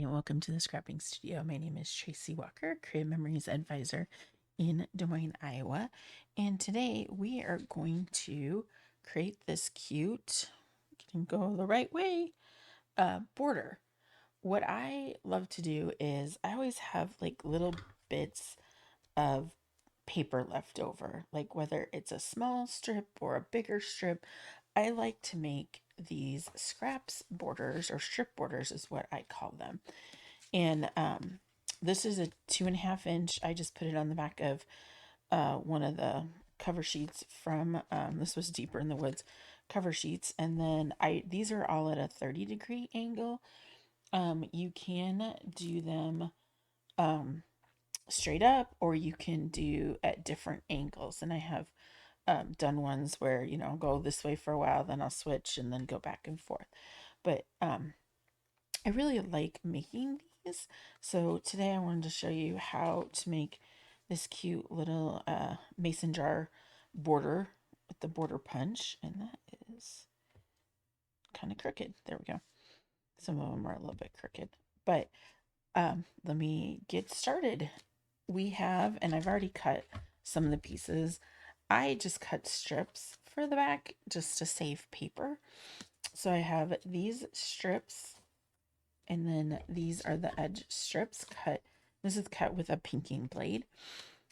And welcome to the Scrapping Studio. My name is Tracy Walker, Creative Memories Advisor in Des Moines, Iowa. And today we are going to create this cute, can go the right way, border. What I love to do is I always have like little bits of paper left over, like whether it's a small strip or a bigger strip. I like to make these scraps borders, or strip borders is what I call them. And this is a 2.5 inch. I just put it on the back of one of the cover sheets from this was Deeper in the Woods cover sheets. And then these are all at a 30-degree angle. You can do them straight up, or you can do at different angles. And I have done ones where, I'll go this way for a while, then I'll switch and then go back and forth. But I really like making these. So today I wanted to show you how to make this cute little mason jar border with the border punch. And that is kind of crooked. There we go. Some of them are a little bit crooked. But let me get started. We have, and I've already cut some of the pieces. I just cut strips for the back just to save paper. So I have these strips, and then these are the edge strips cut. This is cut with a pinking blade.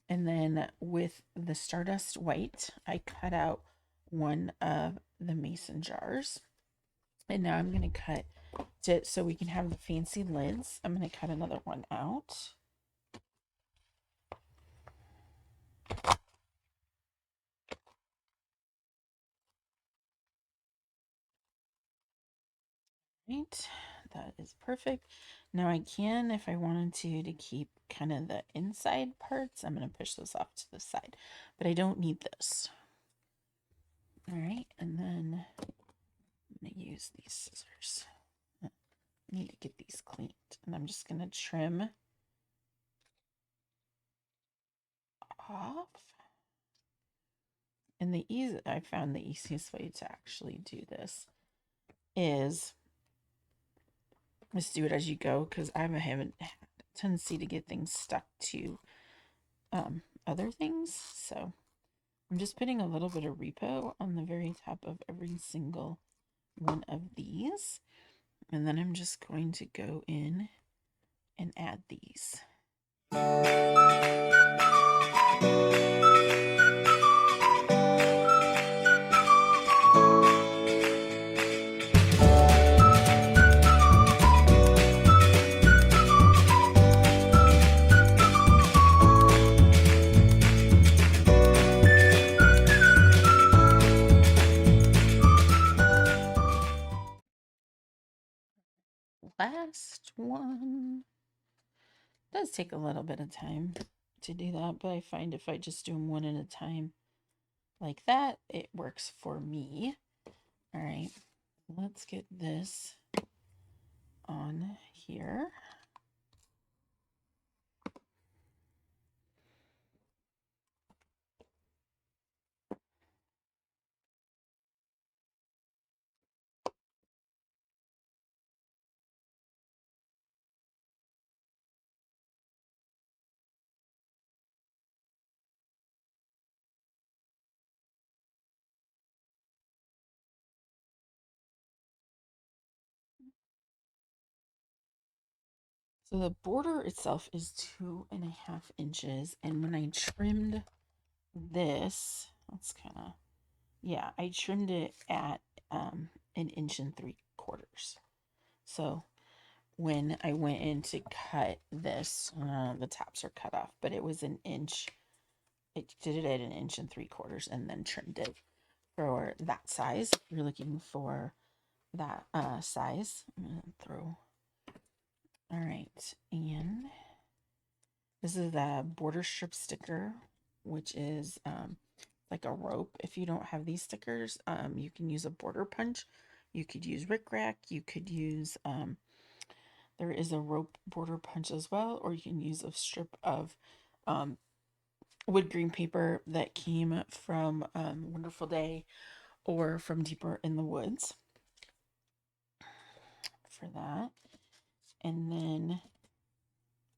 And then with the Stardust White, I cut out one of the mason jars. And now I'm going to cut it so we can have the fancy lids. I'm going to cut another one out. Right, that is perfect. Now I can, if I wanted to keep kind of the inside parts, I'm going to push those off to the side, but I don't need this. All right, and then I'm going to use these scissors. I need to get these cleaned, and I'm just going to trim off. And I found the easiest way to actually do this is just do it as you go, because I haven't had a tendency to get things stuck to other things. So I'm just putting a little bit of repo on the very top of every single one of these. And then I'm just going to go in and add these. Last one. It does take a little bit of time to do that, but I find if I just do them one at a time like that, it works for me. All right, let's get this on here. So the border itself is 2.5 inches. And when I trimmed this, that's kind of, yeah, I trimmed it at 1.3 inches. So when I went in to cut this, the tops are cut off, but it was an inch. It did it at 1.3 inches and then trimmed it for that size. If you're looking for that size, I'm going to throw. All right, and this is the border strip sticker, which is like a rope. If you don't have these stickers, you can use a border punch. You could use rickrack. You could use, there is a rope border punch as well, or you can use a strip of wood green paper that came from Wonderful Day or from Deeper in the Woods for that. And then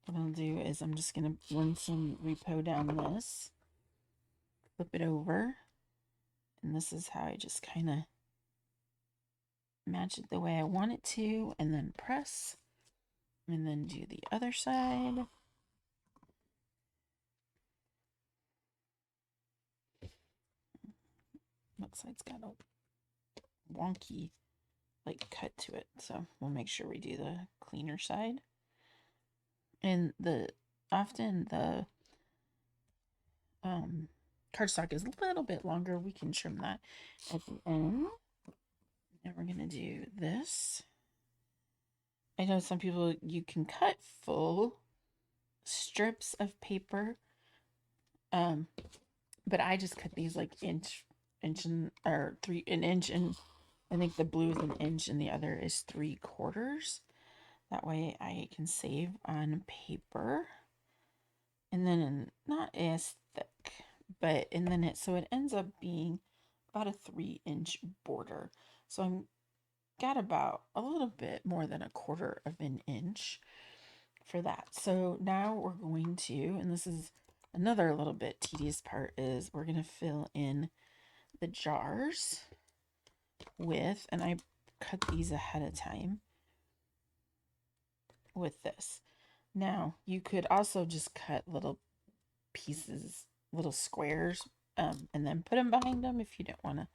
what I'll do is I'm just going to run some repo down this, flip it over, and this is how I just kind of match it the way I want it to, and then press, and then do the other side. That side's got a wonky like cut to it, so we'll make sure we do the cleaner side. And often the cardstock is a little bit longer. We can trim that at the end. Now we're gonna do this. I know some people, you can cut full strips of paper, but I just cut these like an inch or an inch, and I think the blue is an inch and the other is 3/4. That way I can save on paper. And then not as thick, and then so it ends up being about a 3-inch border. So I'm got about a little bit more than 1/4 of an inch for that. So now we're going to, and this is another little bit tedious part, is we're going to fill in the jars with, and I cut these ahead of time with this. Now you could also just cut little pieces, little squares, and then put them behind them if you don't want to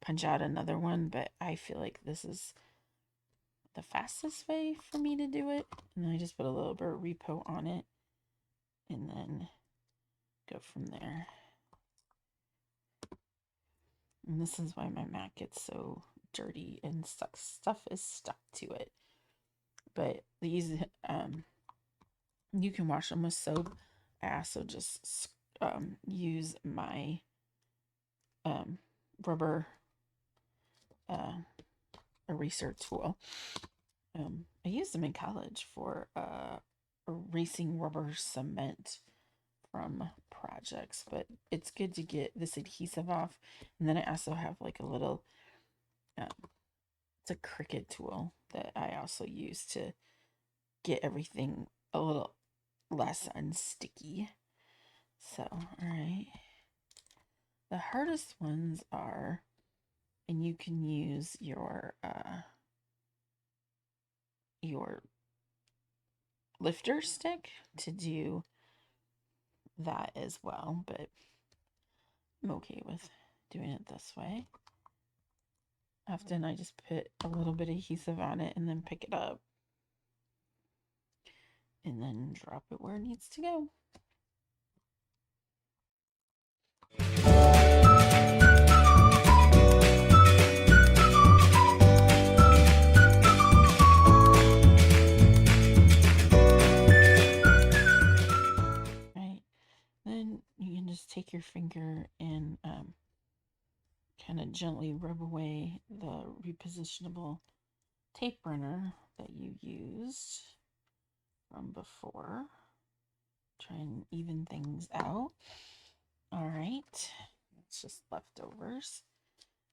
punch out another one, but I feel like this is the fastest way for me to do it. And then I just put a little bit of repo on it and then go from there. And this is why my mat gets so dirty and stuff is stuck to it. But these, you can wash them with soap. I also just use my rubber eraser tool. I used them in college for erasing rubber cement from projects, but it's good to get this adhesive off. And then I also have like a little, it's a Cricut tool that I also use to get everything a little less unsticky. So, all right. The hardest ones are, and you can use your lifter stick to do that as well, but I'm okay with doing it this way. Often I just put a little bit of adhesive on it and then pick it up and then drop it where it needs to go. Right, then you can just take your finger and kind of gently rub away the repositionable tape runner that you used from before. Try and even things out. All right, it's just leftovers.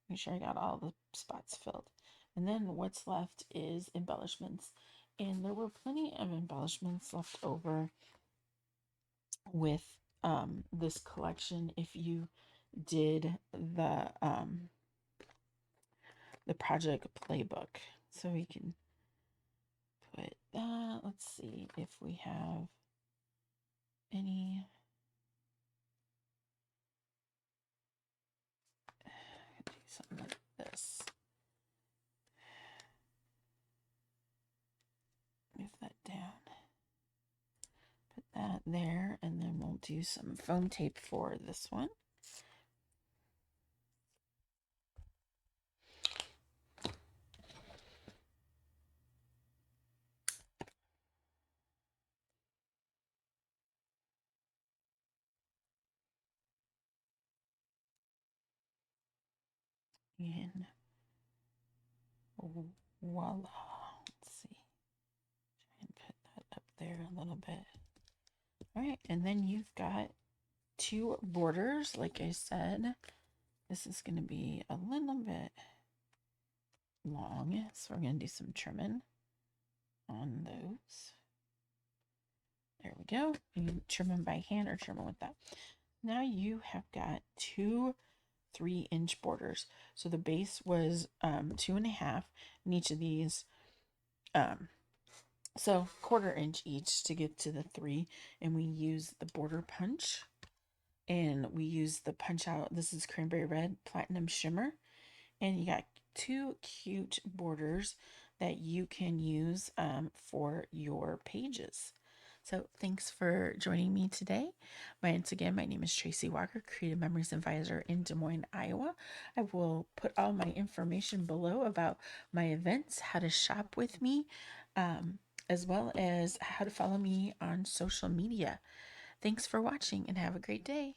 Make sure I got all the spots filled. And then what's left is embellishments. And there were plenty of embellishments left over with this collection if you did the project playbook. So we can put that. Let's see if we have any. Do something like this. Move that down. Put that there, and then we'll do some foam tape for this one. And voila. Let's see. Try and put that up there a little bit. All right, and then you've got 2 borders. Like I said, this is going to be a little bit long, so we're going to do some trimming. on those. There we go. You can trim them by hand or trim them with that. Now you have got two 3-inch borders. So the base was 2.5, and each of these, so 1/4 inch each to get to the 3. And we use the border punch, and we use the punch out. This is cranberry red platinum shimmer, and you got two cute borders that you can use for your pages. So thanks for joining me today. Once again, my name is Tracy Walker, Creative Memories Advisor in Des Moines, Iowa. I will put all my information below about my events, how to shop with me, as well as how to follow me on social media. Thanks for watching and have a great day.